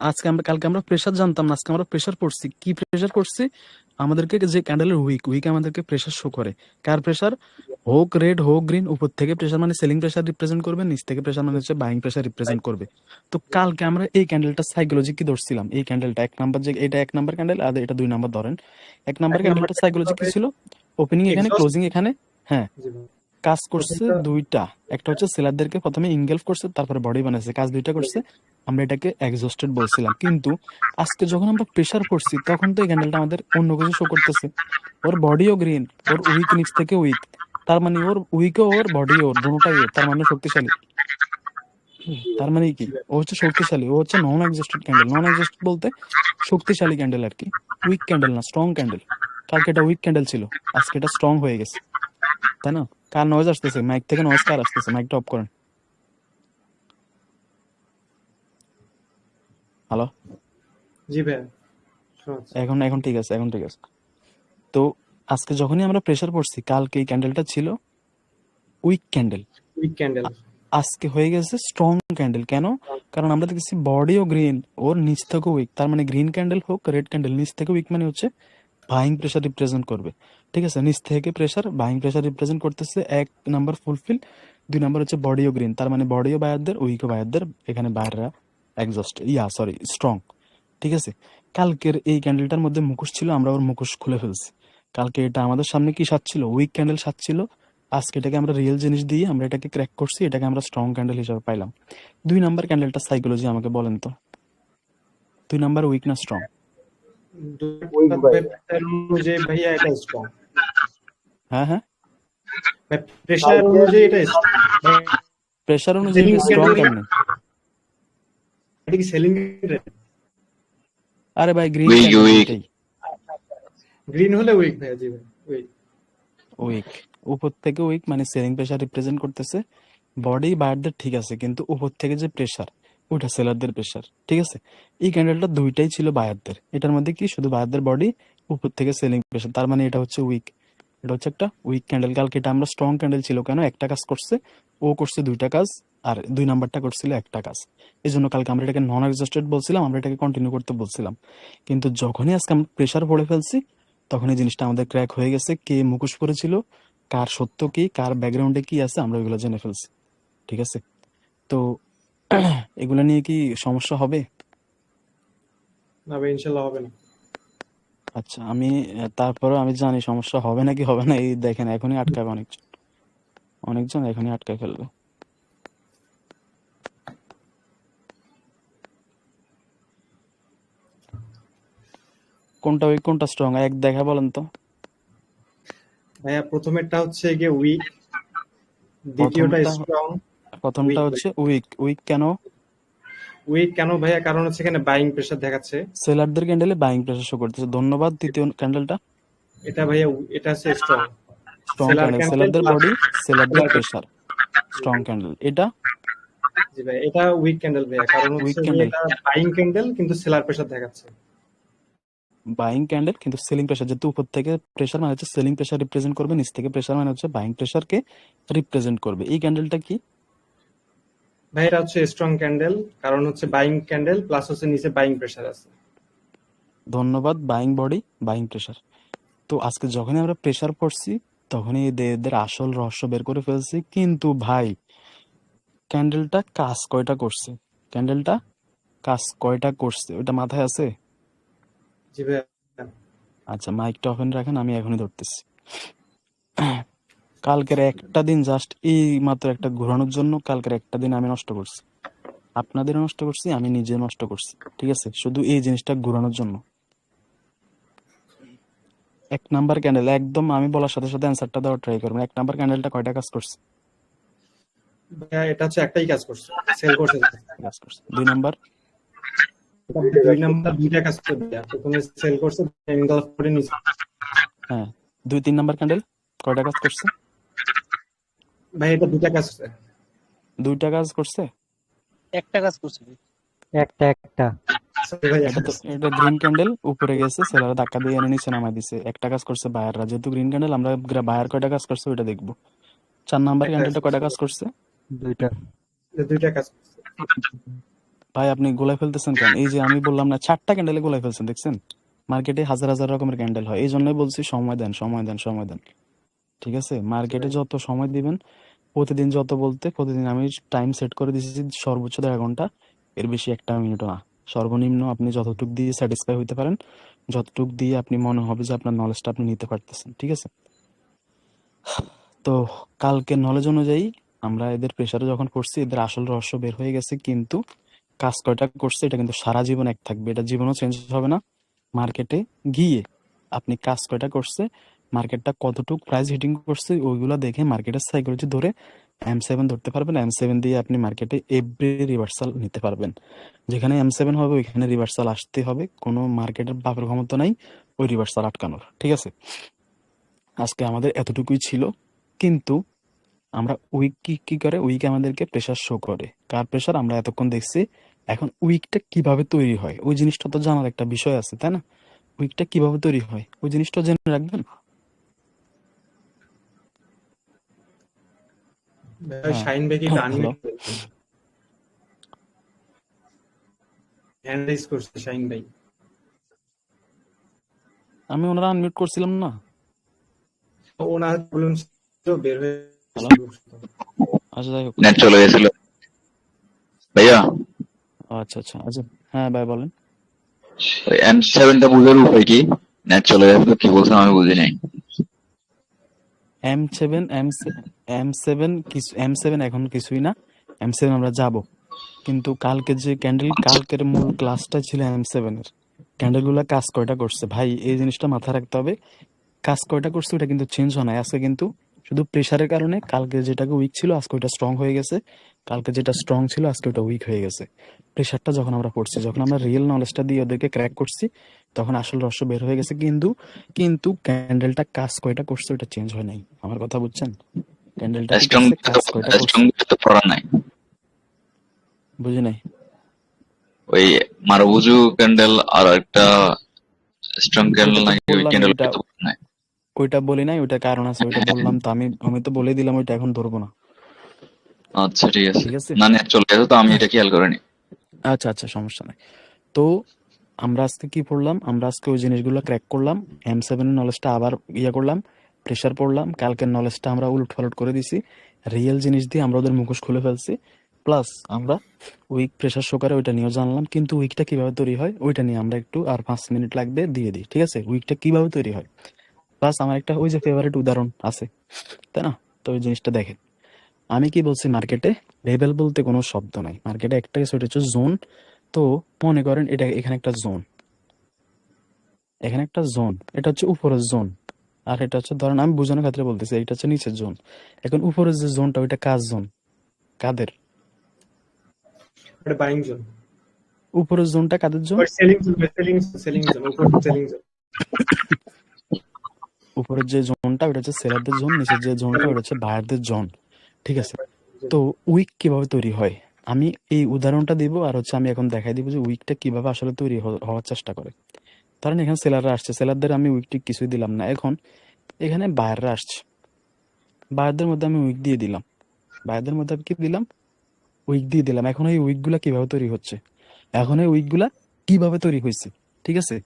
আজকে আমরা কালকে আমরা প্রেসার জানতাম না, আজকে আমরা প্রেসার পড়ছি। কি প্রেসার পড়ছি? আমাদেরকে যে ক্যান্ডেলের উইক, উইক আমাদেরকে প্রেসার শো করে। কার প্রেসার? হোক রেড হোক গ্রিন, উপর থেকে প্রেসার মানে সেলিং প্রেসার রিপ্রেজেন্ট করবে, নিচ থেকে প্রেসার মানে হচ্ছে বাইং প্রেসার রিপ্রেজেন্ট করবে। তো কালকে আমরা এই ক্যান্ডেলটা সাইকোলজি কি ধরছিলাম? এই ক্যান্ডেলটা এক নাম্বার, যে এটা এক নাম্বার ক্যান্ডেল আর এটা দুই নাম্বার ধরেন, এক নাম্বার
এক
ক্যান্ডেলটা
নম্বরটা
সাইকোলজি কি
হবে
ছিল? ওপেনিং এখানে,
এক্সস্ট।
ক্লোজিং এখানে। হ্যাঁ,
জি ভাই।
কাজ করছে
প্রথমটা
দুইটা, একটা হচ্ছে সেলারদেরকে প্রথমে ইনগেলফ করছে, তারপরে বডি বানাইছে, কাজ দুইটা করছে। আমরা এটাকে এক্সস্টেড বলছিলাম, কিন্তু আজকে যখন আমরা প্রেসার করছি তখন তো এই ক্যান্ডেলটা আমাদের অন্য কিছু শো করতেছে। ওর বডিও গ্রিন, ওর উইক নিচ থেকে উইক, তার মানে ওর উইকও ওর বডিও ওর, দুটোটাই ওর, তার মানে শক্তিশালী। তার মানে কি, ও হচ্ছে শক্তিশালী, ও হচ্ছে নন এক্সস্টেড ক্যান্ডেল। নন এক্সস্টেড বলতে শক্তিশালী ক্যান্ডেল আর কি, উইক ক্যান্ডেল না, স্ট্রং ক্যান্ডেল। কালকে এটা উইক ক্যান্ডেল ছিল, আজকে এটা স্ট্রং হয়ে গেছে, তাই না? কার নয়েজ আসতেছে? মাইক থেকে নয়েজ কার আসতেছে? মাইকটা অফ করেন। হ্যালো?
জি ভাইয়া শোনা যাচ্ছে।
এখন এখন ঠিক আছে, এখন ঠিক আছে। তো আজকে যখনই আমরা প্রেসার পড়ছি, কালকে এই ক্যান্ডেলটা ছিল উইক ক্যান্ডেল,
উইক ক্যান্ডেল।
আজকে হয়ে গেছে স্ট্রং ক্যান্ডেল। কেন? কারণ আমরা দেখছি বডিও গ্রিন, ওর নিচ থেকে উইক। তার মানে গ্রিন ক্যান্ডেল হোক রেড ক্যান্ডেল, নিচ থেকে উইক মানে হচ্ছে বাইং প্রেসার রিপ্রেজেন্ট করবে। ঠিক আছে, নিচ থেকে প্রেসার, বাইং প্রেসার রিপ্রেজেন্ট করতেছে। এক নাম্বার ফুলফিল, দুই নাম্বার হচ্ছে বডিও গ্রিন, তার মানে বডিও বায়ারদের, উইকও বায়ারদের, এখানে বায়াররা এক্সস্ট স্ট্রং। ঠিক আছে, কালকের এই ক্যান্ডেলটার মধ্যে মুখোশ ছিল, আমরা ওর মুখোশ খুলে ফেলছি। কালকে এটা আমাদের সামনে কি সাজছিল? Week candle সাজছিল। আজকে এটাকে আমরা রিয়েল জিনিস দিয়ে আমরা এটাকে ক্র্যাক করছি, এটাকে আমরা স্ট্রং ক্যান্ডেল হিসেবে পাইলাম। দুই নাম্বার ক্যান্ডেলটা সাইকোলজি আমাকে বলেন তো, দুই নাম্বার উইক না স্ট্রং?
উইক ভাই।
অনুযায়ী ভাইয়া এটা স্ট্রং।
হ্যাঁ হ্যাঁ,
প্রেসার অনুযায়ী এটা strong।
প্রেসার অনুযায়ী
Selling
স্ট্রং
candle-
কেমনে?
এটা কি সেলিং
আরে ভাই গ্রিন
Weak,
ক্যান্ডেল
weak.
এটাই
গ্রিন হলে উইক ভাইয়া। জি ভাই উইক।
উইক, উপর থেকে উইক মানে সেলিং প্রেসার রিপ্রেজেন্ট করতেছে। বডি বায়ারদের ঠিক আছে, কিন্তু উপর থেকে যে প্রেসার ওইটা সেলারদের প্রেসার। ঠিক আছে, এই ক্যান্ডেলটা দুইটাই ছিল বায়ারদের, এটার মধ্যে কি শুধু বায়ারদের বডি, উপর থেকে সেলিং প্রেসার, তার মানে এটা হচ্ছে উইক। এটা হচ্ছে একটা উইক ক্যান্ডেল। কালকে এটা আমরা স্ট্রং ক্যান্ডেল ছিল কেন? একটা কাজ করছে, ও করছে দুইটা কাজ, আর দুই নাম্বারটা করছিল একটা কাজ। এই জন্য কালকে আমরা এটাকে নন এক্সস্টেড বলছিলাম, আমরা এটাকে কন্টিনিউ করতে বলছিলাম। কিন্তু যখনই আজকে আমরা প্রেসার পড়ে ফেলছি, তখন এই জিনিসটা আমাদের ক্র্যাক হয়ে গেছে। কে মুখোশ পড়েছিল, কার সত্য কি, কার ব্যাকগ্রাউন্ডে কি আছে, আমরা ওইগুলো জেনে ফেলছি। ঠিক আছে, তো এগুলা নিয়ে কি সমস্যা হবে?
না ভাই ইনশাল্লাহ হবে না।
আচ্ছা, আমি তারপরে আমি জানি সমস্যা হবে নাকি হবে না, এই দেখেন এখনই আটকাবে অনেকজন, অনেকজন এখনই আটকায় ফেলবে। কোনটা উইক কোনটা স্ট্রং এক দেখা বলেন তো।
ভাইয়া প্রথমেরটা হচ্ছে গিয়ে উইক, দ্বিতীয়টা
প্রথমটা
স্ট্রং।
প্রথমটা
উইক
হচ্ছে উইক। উইক কেন?
উইক কেন ভাইয়া? কারণ হচ্ছে এখানে বাইং প্রেসার দেখাচ্ছে।
সেলারদের ক্যান্ডেলে বাইং প্রেসার শো করতেছে, ধন্যবাদ। দ্বিতীয় ক্যান্ডেলটা
এটা ভাইয়া এটা হচ্ছে strong.
Strong
seller
candle,
candle
সেলারদের
প্লাস
বডি, সেলারদের
সেলার
প্রেসার, স্ট্রং ক্যান্ডেল। এটা
জি ভাই এটা উইক ক্যান্ডেল ভাইয়া, কারণ
উইক
হচ্ছে যে
ক্যান্ডেল,
এটা বাইং ক্যান্ডেল কিন্তু সেলার প্রেসার দেখাচ্ছে।
বাইং ক্যান্ডেল কিন্তু সেলিং প্রেসার, যেহেতু উপর থেকে প্রেসার মানে হচ্ছে সেলিং প্রেসার রিপ্রেজেন্ট করবে, নিচ থেকে প্রেসার মানে হচ্ছে বাইং প্রেসারকে রিপ্রেজেন্ট করবে। এই ক্যান্ডেলটা কি?
ভাই এটা হচ্ছে স্ট্রং ক্যান্ডেল, কারণ হচ্ছে বাইং ক্যান্ডেল প্লাস হচ্ছে নিচে বাইং প্রেসার আছে।
ধন্যবাদ। Buying body, buying pressure. তো আজকে যখনই আমরা প্রেসার পড়ছি, তখনই এদের আসল রহস্য বের করে ফেলছি। কিন্তু ভাই ক্যান্ডেলটা কাজ কয়টা করছে, ক্যান্ডেলটা কাজ কয়টা করছে ওটা মাথায় আছে?
জি ভাইয়া।
আচ্ছা, মাইকটা ওপেন রাখেন, আমি এখনই ধরতেছি। কালকের একটা দিন জাস্ট এই মাত্র একটা ঘোরানোর জন্য কালকের একটা দিন আমি নষ্ট করছি, আপনাদের নষ্ট করছি, আমি নিজে নষ্ট করছি। ঠিক আছে, শুধু এই জিনিসটা ঘোরানোর জন্য। এক নাম্বার ক্যান্ডেল, একদম আমি বলার সাথে সাথে অ্যান্সারটা দেওয়ার ট্রাই করবেন। এক নাম্বার ক্যান্ডেলটা কয়টা কাজ করছে?
ভাইয়া এটা হচ্ছে একটাই কাজ করছে, সেল করছে।
কাজ করছে। দুই নাম্বার?
দুই নাম্বার দুইটা কাজ করছে ভাইয়া, প্রথমে সেল করছে এনগলফ করে নিচে।
হ্যাঁ, দুই তিন নাম্বার ক্যান্ডেল কয়টা কাজ করছে?
ভাই এটা দুইটা কাজ করছে।
দুইটা কাজ করছে।
একটা কাজ করছে ভাই।
একটা একটা
Sorry ভাইয়া।
এটা গ্রিন ক্যান্ডেল উপরে গেছে, সেলার ধাক্কা দিয়ে এনে নিচে নামাই দিছে, একটা কাজ করছে বায়াররা। যেহেতু গ্রিন ক্যান্ডেল, আমরা বায়ার কয়টা কাজ করছে ওইটা দেখবো। 4 নাম্বার
একটা
ক্যান্ডেলটা
কাজ
কয়টা
করছে।
কাজ করছে?
দুইটা
দুইটা কাজ করছে।
ভাই আপনি গোলাই ফেলতেছেন কেন? এই যে আমি বললাম না 4টা ক্যান্ডেলে গোলাই ফেলছেন, দেখছেন? মার্কেটে হাজার হাজার রকমের ক্যান্ডেল হয়, এই জন্যই বলছি সময় দেন, সময় দেন, সময় দেন। ঠিক আছে, মার্কেটে যত সময় দিবেন, প্রতিদিন যত বলতে, প্রতিদিন আমি টাইম সেট করে দিয়েছি সর্বোচ্চ 1.5 ঘন্টা, এর বেশি একটা মিনিটও না। সর্বনিম্ন আপনি যতটুক দিয়ে স্যাটিসফাই হইতে পারেন, যতটুক দিয়ে আপনি মনে হবে যে আপনার নলেজটা আপনি নিতে পারতেছেন। ঠিক আছে, তো কালকে নলেজ অনুযায়ী আমরা এদের প্রেসারে যখন পড়ছি, এদের আসল রহস্য বের হয়ে গেছে। কিন্তু কাজ কয়টা করছে এটা কিন্তু সারা জীবন এক থাকবে, এটা জীবনও চেঞ্জ হবে না। মার্কেটে গিয়ে আপনি কাজ কয়টা করছে, মার্কেটটা কতটুক প্রাইস হিটিং করছে, ওইগুলা দেখে মার্কেটের সাইকোলজি ধরে M7 ধরতে পারবেন। M7 দিয়ে আপনি মার্কেটে এভরি রিভার্সাল নিতে পারবেন। যেখানে M7 হবে ওইখানে রিভার্সাল আসতে হবে, কোনো মার্কেটের বাপের ক্ষমতা নাই ওই রিভার্সাল আটকানোর। ঠিক আছে, আজকে আমাদের এতটুকুই ছিল। কিন্তু আমরা উইক কি কি করে, উইক আমাদেরকে প্রেসার শো করে। কার প্রেসার? আমরা এতক্ষণ দেখছি এখন উইকটা কিভাবে তৈরি হয় ওই জিনিসটা তো জানার একটা বিষয় আছে, তাই না? উইকটা কিভাবে তৈরি হয় ওই জিনিসটা জেনে রাখবেন।
ভাই
হ্যাঁ,
শাহিন ভাইকে একটু
হ্যালো।
আনমিউট করবেন। হ্যান্ড রেজ করছে শাহিন ভাই।
আমি ওনারা আনমিউট করছিলাম না।
ওনার বলুন বের হয়ে
হ্যালো।
ঢুকছে।
আচ্ছা, যাই হোক।
নেট চলে গেছিল ভাইয়া।
আচ্ছা আচ্ছা আচ্ছা, হ্যাঁ ভাই বলেন।
M7টা বুঝার উপায় কি? নেট চলে গেছে তো কি বলছেন আমি বুঝি নাই।
M7 M7 কিছু M7 এখন কিছুই না। M7 আমরা যাব, কিন্তু কালকে যে
আচ্ছা,
কালকের মূল ক্লাসটা ছিল M7 এর ক্যান্ডেল গুলা কাজ কয়টা করছে ভাই, এই জিনিসটা মাথায় রাখতে হবে। কাজ কয়টা করছে ওটা কিন্তু চেঞ্জ হয় না আজকে, কিন্তু শুধু প্রেসারের কারণে কালকে যেটাকে উইক ছিল আজকে ওইটা স্ট্রং হয়ে গেছে, কালকে যেটা স্ট্রং ছিল আজকে ওটা উইক হয়ে গেছে। প্রেসারটা যখন আমরা পড়ছি, যখন আমরা রিয়েল নলেজটা দিয়ে ওদেরকে ক্র্যাক করছি, তখন আসল রহস্য বের হয়ে গেছে। কিন্তু কিন্তু ক্যান্ডেলটা কাজ কয়টা করছে ওটা চেঞ্জ হয় নাই, আমার কথা বুঝছেন? ক্যান্ডেলটা কি
স্ট্রং
করছে, কাজ কয়টা
স্ট্রং
করছে,
তো পড়া নাই।
বুঝি নাই।
ওই মারুবুজু ক্যান্ডেল আর একটা স্ট্রং
ওইটা
ক্যান্ডেল
তো
নাকি ওই
বললামই,
ক্যান্ডেল
ওইটা
তো পড়া নাই।
ওইটা বলি নাই, ওইটা কারণ আছে, ওইটা বললাম তো, আমি আমি তো বলে দিলাম ওইটা এখন ধরবো না।
আচ্ছা ঠিক আছে।
ঠিক আছে,
না নেট চলে গেছে তো আমি এটা খেয়াল করিনি।
আচ্ছা আচ্ছা, সমস্যা নাই। তো আমরা আজকে কি পড়লাম, আমরা আজকে ওই জিনিসগুলো ক্র্যাক করলাম, M7 এর নলেজটা আবার করলাম, প্রেসার পড়লাম, কালকের নলেজটা আমরা উলট পালট করে দিছি, রিয়েল জিনিস দিয়ে আমরা ওদের মুখোশ খুলে ফেলছি। প্লাস আমরা উইক প্রেসার শো করে ওইটা নিয়েও জানলাম, কিন্তু উইকটা কিভাবে তৈরি হয় ওইটা নিয়ে আমরা একটু আর 5 মিনিট লাগবে দিয়ে দিই, ঠিক আছে? উইকটা কিভাবে তৈরি হয়, প্লাস আমার একটা ওই যে ফেভারিট উদাহরণ আছে, তাই না? তো ওই জিনিসটা দেখেন, আমি কি বলছি, মার্কেটে লেভেল বলতে কোনো শব্দ নাই, মার্কেটে একটা কিছু, এটা হচ্ছে জোন। তো মনে করেন এটা, এখানে একটা জোন, এখানে একটা জোন, এটা হচ্ছে উপরের জোন, আর এটা হচ্ছে, ধরেন আমি বোঝানোর ক্ষেত্রে বলতেছি, এটা হচ্ছে নিচের জোন। এখন উপরের যে জোনটা ওইটা কাজ জোন, কাদের?
ওটা বাইং জোন,
উপরের জোনটা কাদের জোন?
ওর সেলিং জোন, সেলিং জোন, উপর সেলিং জোন।
উপরের যে জোনটা ওটা হচ্ছে সেলারদের জোন, নিচের যে জোনটা ওটা হচ্ছে বায়ারদের জোন, ঠিক আছে? তো উইক কিভাবে তৈরি হয় আমি এই উদাহরণটা দিব, আর হচ্ছে আমি এখন দেখাই দিব যে উইকটা কিভাবে আসলে তৈরি হওয়ার চেষ্টা করে। ধরেন এখানে সেলাররা আসছে, সেলারদের আমি উইকটি কিছুই দিলাম না, এখন এখানে বায়াররা আসছে, বায়ারদের মধ্যে আমি উইক দিয়ে দিলাম, বায়ারদের মধ্যে আমি কি দিলাম, উইক দিয়ে দিলাম। এখন এই উইকগুলা কিভাবে তৈরি হচ্ছে, এখন এই উইকগুলা কিভাবে তৈরি হয়েছে, ঠিক আছে?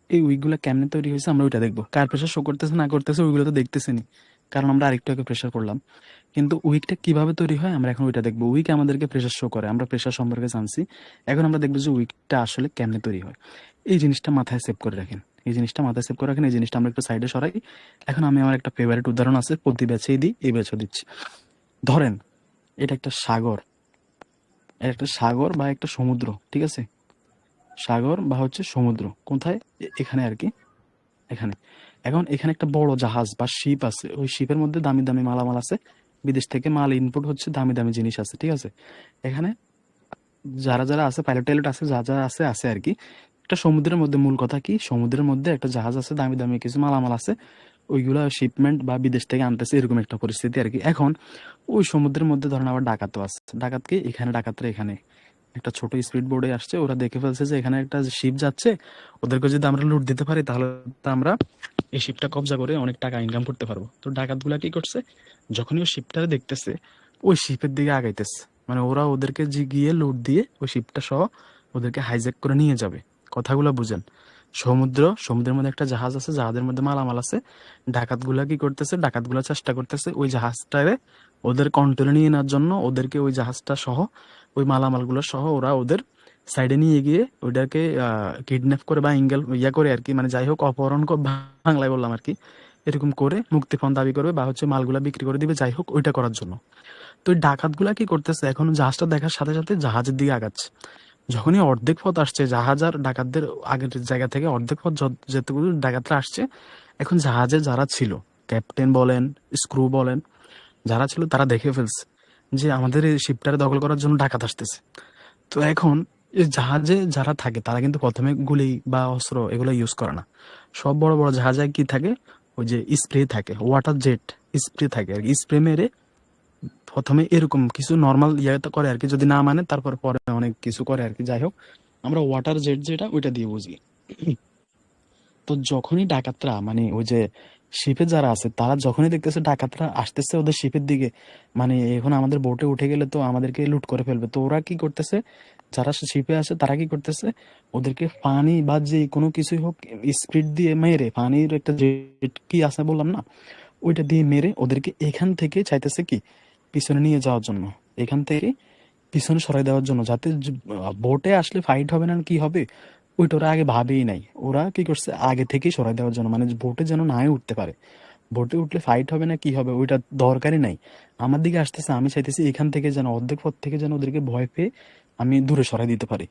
এই উইকগুলা কেমনে তৈরি হয়েছে আমরা ওইটা দেখবো, কার প্রেশার শো করতেছে না করতেছে ওইগুলো তো দেখতেছি নি, কারণ আমরা আরেকটু আগে প্রেশার করলাম। কিন্তু উইকটা কিভাবে তৈরি হয় আমরা এখন ওইটা দেখবো। উইক আমাদেরকে প্রেশার শো করে, আমরা প্রেশার সম্পর্কে জানছি, এখন আমরা দেখবো যে উইকটা আসলে কেমনে তৈরি হয়। এই জিনিসটা মাথায় সেভ করে রাখেন, এই জিনিসটা মাথায় সেভ করে রাখেন, এই জিনিসটা আমরা একটু সাইডে সরাই। এখন আমি আমার একটা ফেভারিট উদাহরণ আছে, প্রতি ব্যাচেই দিই, এই ব্যাচও দিচ্ছি। ধরেন এটা একটা সাগর, এটা একটা সাগর বা একটা সমুদ্র, ঠিক আছে? সাগর বা হচ্ছে সমুদ্র কোথায়, এখানে আর কি, এখানে। এখন এখানে একটা বড় জাহাজ বা শিপ আছে, ওই শিপের মধ্যে দামি দামি মালামাল আছে, বিদেশ থেকে মাল ইনপুট হচ্ছে, দামি দামি জিনিস আছে, ঠিক আছে? এখানে যারা যারা আছে, পাইলট টাইলট আছে, যা যা আছে আছে আর কি। একটা সমুদ্রের মধ্যে, মূল কথা কি, সমুদ্রের মধ্যে একটা জাহাজ আছে, দামি দামি কিছু মালামাল আছে, ওইগুলা শিপমেন্ট বা বিদেশ থেকে আনতেছে, এরকম একটা পরিস্থিতি আর কি। এখন ওই সমুদ্রের মধ্যে ধরেন আবার ডাকাতও আছে, ডাকাত কি, এখানে ডাকাতরা এখানে একটা ছোট স্পিড বোর্ডে আসছে, ওরা দেখে ফেলছে যে এখানে একটা শিপ যাচ্ছে, ওদেরকে যদি আমরা লুট দিতে পারি তাহলে তো আমরা এই শিপটা কবজা করে অনেক টাকা ইনকাম করতে পারবো। তো ডাকাতগুলা কি করছে, যখনই ওই শিপটা দেখতেছে ওই শিপের দিকে আগাইতেছে, মানে ওরা ওদেরকে গিয়ে লুট দিয়ে ওই শিপটা সহ ওদেরকে হাইজ্যাক করে নিয়ে যাবে। কথাগুলো বুঝেন, সমুদ্রের মধ্যে একটা জাহাজ আছে, জাহাজের মধ্যে মালামাল আছে, ডাকাতগুলা কি করতেছে, ডাকাতগুলা চেষ্টা করতেছে ওই জাহাজটারে ওদের কন্ট্রোলে নিয়ে নেওয়ার জন্য, ওদেরকে ওই জাহাজটা সহ ওই মালামালগুলো সহ ওরা ওদের সাইডে নিয়ে গিয়ে ওইটাকে কিডন্যাপ করে বা করে আর কি, মানে যাই হোক অপহরণ বাংলায় বললাম আর কি, এরকম করে মুক্তিপণ দাবি করবে বা হচ্ছে মালগুলা বিক্রি করে দিবে, যাই হোক ওইটা করার জন্য। তো ওই ডাকাতগুলা কি করতেছে, এখন জাহাজটা দেখার সাথে সাথে জাহাজের দিকে আগাচ্ছে। যখনই অর্ধেক পথ আসছে, জাহাজ আর ডাকাতদের আগের জায়গা থেকে অর্ধেক পথ যেটুকু ডাকাতরা আসছে, এখন জাহাজে যারা ছিল, ক্যাপ্টেন বলেন, স্ক্রু বলেন, যারা ছিল তারা দেখে ফেলছে যে আমাদের এই শিপটারে দখল করার জন্য ডাকাত আসতেছে। তো এখন এই জাহাজে যারা থাকে তারা কিন্তু প্রথমে গুলি বা অস্ত্র এগুলো ইউজ করে না। সব বড় বড় জাহাজে কি থাকে, ওই যে স্প্রে থাকে, ওয়াটার জেট স্প্রে থাকে আর কি, স্প্রে মেরে প্রথমে এরকম কিছু নর্মাল ইয়েটা করে আর কি, যদি না মানে তারপর পরে অনেক কিছু করে আর কি। যাই হোক, আমরা ওয়াটার জেট যেটা ওইটা দিয়ে বুঝি। তো যখনই ডাকাতরা মানে ওই যে শিপে যারা আছে তারা যখনই দেখতেছে ডাকাতরা আসতেছে ওদের শিপের দিকে, মানে এখন আমাদের বোটে উঠে গেলে তো আমাদেরকে লুট করে ফেলবে, তো ওরা কি করতেছে, যারা শিপে আছে তারা কি করতেছে, ওদেরকে পানি বা যে কোনো কিছুই হোক স্পিড দিয়ে মেরে, পানির একটা জেট কি আছে বললাম না, ওইটা দিয়ে মেরে ওদেরকে এখান থেকে চাইতেছে কি পিছনে নিয়ে যাওয়ার জন্য, এখান থেকে পিছনে সরাই দেওয়ার জন্য, যাতে বোটে আসলে ফাইট হবে না কি হবে ওইটা ওরা আগে ভাবেই নাই। ওরা কি করছে আগে থেকেই সরাই দেওয়ার জন্য, মানে বোটে যেন নাই উঠতে পারে, বোটে উঠলে ফাইট হবে না কি হবে ওইটা দরকারই নাই। আমার দিকে আসতেছে, আমি চাইতেছি এখান থেকে যেন অর্ধেক পথ থেকে যেন ওদেরকে ভয় পেয়ে আমি দূরে সরাই দিতে পারি।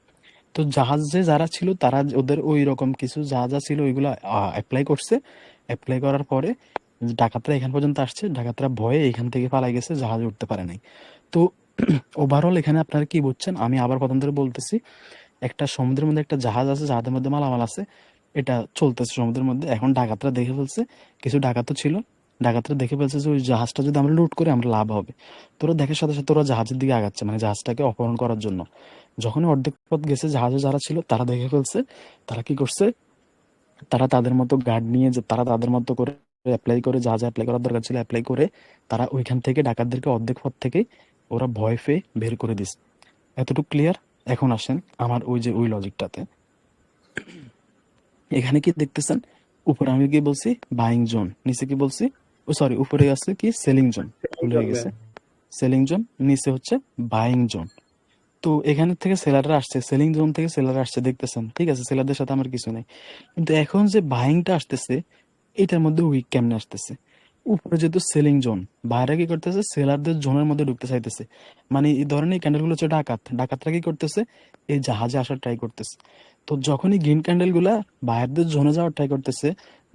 তো জাহাজে যারা ছিল তারা ওদের ওই রকম কিছু যা যা ছিল ওইগুলো অ্যাপ্লাই করছে। অ্যাপ্লাই করার পরে ডাকাতরা এখান পর্যন্ত আসছে, ডাকাতরা ভয়ে এখান থেকে পালাই গেছে, জাহাজে উঠতে পারে নাই। তো ওভারঅল এখানে আপনারা কি বুঝছেন, আমি আবার প্রথম ধরে বলতেছি, একটা সমুদ্রের মধ্যে একটা জাহাজ আছে, জাহাজের মধ্যে মালামাল আছে, এটা চলতেছে সমুদ্রের মধ্যে। এখন ডাকাতরা দেখে ফেলছে, কিছু ডাকাত তো ছিল, ডাকাতরা দেখে ফেলছে যে ওই জাহাজটা যদি আমরা লুট করি আমরা লাভ হবে। তোরা দেখার সাথে সাথে ওরা জাহাজের দিকে আগাচ্ছে, মানে জাহাজটাকে অপহরণ করার জন্য। যখনই অর্ধেক পথ গেছে জাহাজে যারা ছিল তারা দেখে ফেলছে, তারা কি করছে, তারা তাদের মতো গার্ড নিয়ে যে তারা তাদের মতো করে অ্যাপ্লাই করে, যা যা অ্যাপ্লাই করার দরকার ছিল অ্যাপ্লাই করে, তারা ওইখান থেকে ডাকাতদেরকে অর্ধেক পথ থেকে ওরা ভয় পেয়ে বের করে দিছে। এতটুকু ক্লিয়ার? এখন আসেন আমার ওই যে ওই লজিকটাতে। এখানে কি দেখতেছেন, উপরে আমি কি বলছি বাইং জোন, নিচে কি বলছি, ও সরি উপরে আছে কি সেলিং জোন, ভুল হয়ে গেছে, সেলিং জোন, নিচে হচ্ছে বাইং জোন। তো এখানে থেকে সেলাররা আসছে, সেলিং জোন থেকে সেলার আসছে দেখতেছেন, ঠিক আছে, সেলারদের সাথে আমার কিছু নেই। কিন্তু এখন যে বাইংটা আসতেছে এটার মধ্যে উইক কেমনে আসতেছে, উপরে যেহেতু সেলিং জোন, বাইরে কি করতেছে সেলারদের জোনের মধ্যে ঢুকতে চাইতেছে। মানে এই ধরনের ক্যান্ডেল গুলো হচ্ছে ডাকাতরা কি করতেছে এই জাহাজে আসার ট্রাই করতেছে। তো যখনই গ্রিন ক্যান্ডেল গুলা বাইরের জোনে যাওয়ার ট্রাই করতেছে,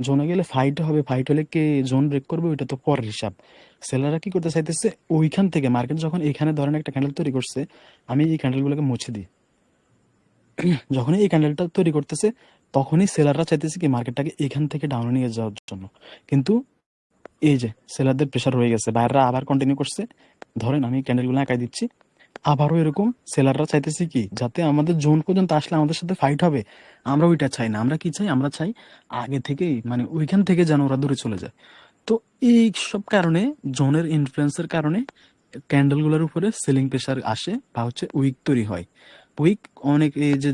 জোনে গেলে ফাইট হবে, ফাইট হলে কে জোন ব্রেক করবে ওইটা তো পরের হিসাব। সেলাররা কি করতে চাইতেছে ওইখান থেকে, মার্কেট যখন এখানে ধরেন একটা ক্যান্ডেল তৈরি করছে, আমি এই ক্যান্ডেল গুলোকে মুছে দিই, যখনই এই ক্যান্ডেলটা তৈরি করতেছে তখনই সেলাররা চাইতেছে কি মার্কেটটাকে এখান থেকে ডাউনে নিয়ে যাওয়ার জন্য। কিন্তু এই যে সেলারদের প্রেশার রয়ে গেছে, বাইররা আবার কন্টিনিউ করছে, ধরেন আমি ক্যান্ডেলগুলো আঁকাই দিচ্ছি, আবারও এরকম সেলাররা চাইতেছে কি যাতে আমাদের জোন পর্যন্ত আসলে আমাদের সাথে ফাইট হবে, আমরা ওইটা চাই না, আমরা কি চাই, আমরা চাই আগে থেকেই মানে ওইখান থেকে যেন ওরা দূরে চলে যায়। তো এই সব কারণে জোনের ইনফ্লুয়েন্সের কারণে ক্যান্ডেলগুলোর উপরে সেলিং প্রেশার আসে বা হচ্ছে উইক তৈরি হয়। উইক অনেক এই যে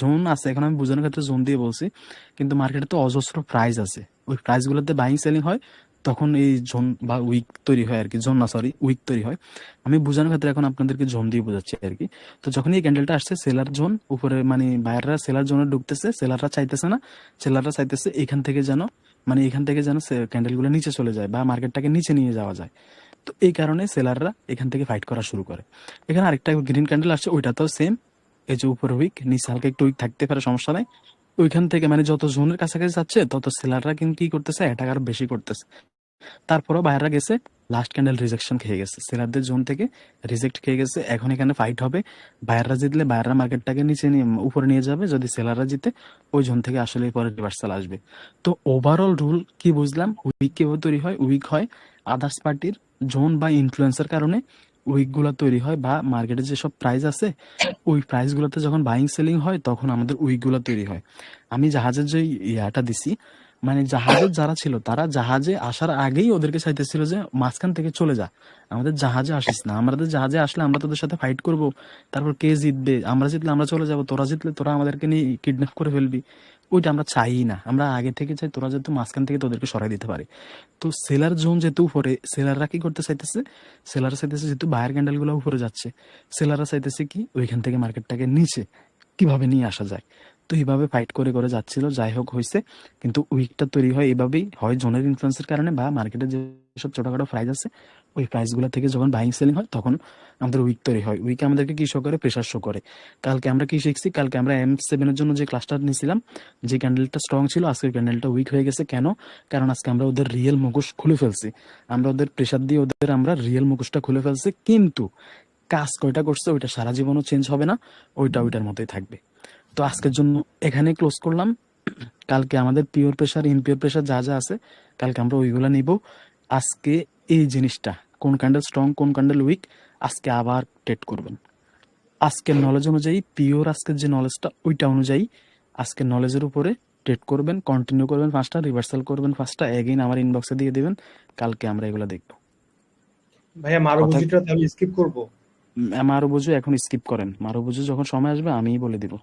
জোন আছে, এখন আমি বোঝানোর ক্ষেত্রে জোন দিয়ে বলছি, কিন্তু মার্কেটে তো অজস্র প্রাইস আছে, ওই প্রাইসগুলোতে বাইং সেলিং হয়, তখন এই জোন বা উইক তৈরি হয় আর কি, জোন না সরি উইক তৈরি হয়। আমি বোঝানোর ক্ষেত্রে এখন আপনাদেরকে জোন দিয়ে বোঝাচ্ছি আর কি। তো যখন এই ক্যান্ডেলটা আসছে সেলার জোন উপরে, মানে বায়াররা সেলার জোনে ঢুকতেছে, সেলাররা চাইতেছে না, সেলাররা চাইতেছে এখান থেকে যেন, মানে এখান থেকে যেন ক্যান্ডেলগুলো নিচে চলে যায় বা মার্কেটটাকে নিচে নিয়ে যাওয়া যায়। তো এই কারণে সেলাররা এখান থেকে ফাইট করা শুরু করে। এখানে আরেকটা গ্রিন ক্যান্ডেল আসছে, ওইটা তো সেম, এই যে উপরে উইক নিচে হালকা একটু উইক থাকতে পারে, সমস্যা নাই। ওইখান থেকে মানে যত জোনের কাছাকাছি যাচ্ছে তত সেলাররা কিন্তু কি করতেছে অ্যাটাক আরো বেশি করতেছে। তারপরও বাইরেরা গেছে, লাস্ট ক্যান্ডেল রিজেকশন খেয়ে গেছে, সেলারদের জোন থেকে রিজেক্ট খেয়ে গেছে। এখন এখানে ফাইট হবে, বাইরেরা জিতলে বাইরেরা মার্কেটটাকে নিচে নিয়ে উপরে নিয়ে যাবে, যদি সেলাররা জিতে ওই জোন থেকে আসলে পরে রিভার্সাল আসবে। তো ওভারঅল রুল কি বুঝলাম, উইক কিভাবে তৈরি হয়, উইক হয় আদার্স পার্টির জোন বা ইনফ্লুয়েন্সের কারণে উইক গুলা তৈরি হয়, বা মার্কেটে যেসব প্রাইস আছে ওই প্রাইস গুলোতে যখন বাইং সেলিং হয় তখন আমাদের উইক গুলা তৈরি হয়। আমি জাহাজের যে ইয়াটা দিছি, মানে জাহাজের যারা ছিল তারা জাহাজে আসার আগেই ওদেরকে চাইতেছিল যে মাঝখান থেকে চলে যা, আমাদের জাহাজে আসিস না, আমাদের জাহাজে আসলে আমরা তোদের সাথে ফাইট করব, তারপর কে জিতবে, আমরা জিতলে আমরা চলে যাব, তোরা জিতলে তোরা আমাদেরকে নিয়ে কিডন্যাপ করে ফেলবি, ওইটা আমরা চাই না, আমরা আগে থেকে চাই তোরা যেহেতু মাঝখান থেকে তোদেরকে সরাই দিতে পারে। তো সেলার জোন যেহেতু উপরে, সেলাররা কি করতে চাইতেছে, সেলাররা চাইতেছে যেহেতু বায়ার ক্যান্ডেল গুলো উপরে যাচ্ছে, সেলাররা চাইতেছে কি ওইখান থেকে মার্কেটটাকে নিচে কিভাবে নিয়ে আসা যায়। তো এইভাবে ফাইট করে করে যাচ্ছিল, যাই হোক হয়েছে। কিন্তু উইকটা তৈরি হয় এভাবেই, হয় জোনের ইনফ্লুয়েন্সের কারণে বা মার্কেটে যেসব ছোটখাটো প্রাইস আছে ওই প্রাইসগুলো থেকে যখন বাইং সেলিং হয় তখন আমাদের উইক তৈরি হয়। উইকে আমাদেরকে কি শো করে, প্রেশার শো করে। কালকে আমরা কি শিখছি, কালকে আমরা M7 এর জন্য যে ক্লাসটা নিয়েছিলাম, যে ক্যান্ডেলটা স্ট্রং ছিল আজকের ক্যান্ডেলটা উইক হয়ে গেছে। কেন? কারণ আজকে আমরা ওদের রিয়েল মুখোশ খুলে ফেলছি, আমরা ওদের প্রেশার দিয়ে ওদের আমরা রিয়েল মুখোশটা খুলে ফেলছি। কিন্তু কাজ কয়টা করছে ওইটা সারা জীবনও চেঞ্জ হবে না, ওইটা ওইটার মতোই থাকবে। তো আজকের জন্য এখানে ক্লোজ করলাম। কালকে আমাদের পিওর প্রেশার ইনপিওর প্রেশার যা যা আছে কালকে আমরা ওইগুলা নিব। আজকে এই জিনিসটা কোন ক্যান্ডেল স্ট্রং কোন ক্যান্ডেল উইক আজকে আবার ট্রেড করবেন। আজকের নলেজ অনুযায়ী পিওর আজকের যে নলেজটা ওইটা অনুযায়ী আজকের নলেজের উপরে ট্রেড করবেন, কন্টিনিউ করবেন 5টা, রিভার্সাল করবেন 5টা, এগেইন আমার ইনবক্সে দিয়ে দিবেন, কালকে আমরা এগুলো দেখবো।
ভাইয়া মারুবুজিটা তাহলে স্কিপ করবো?
মারো বুঝু এখন স্কিপ করেন, মারো বুঝু যখন সময় আসবে আমিই বলে দিব।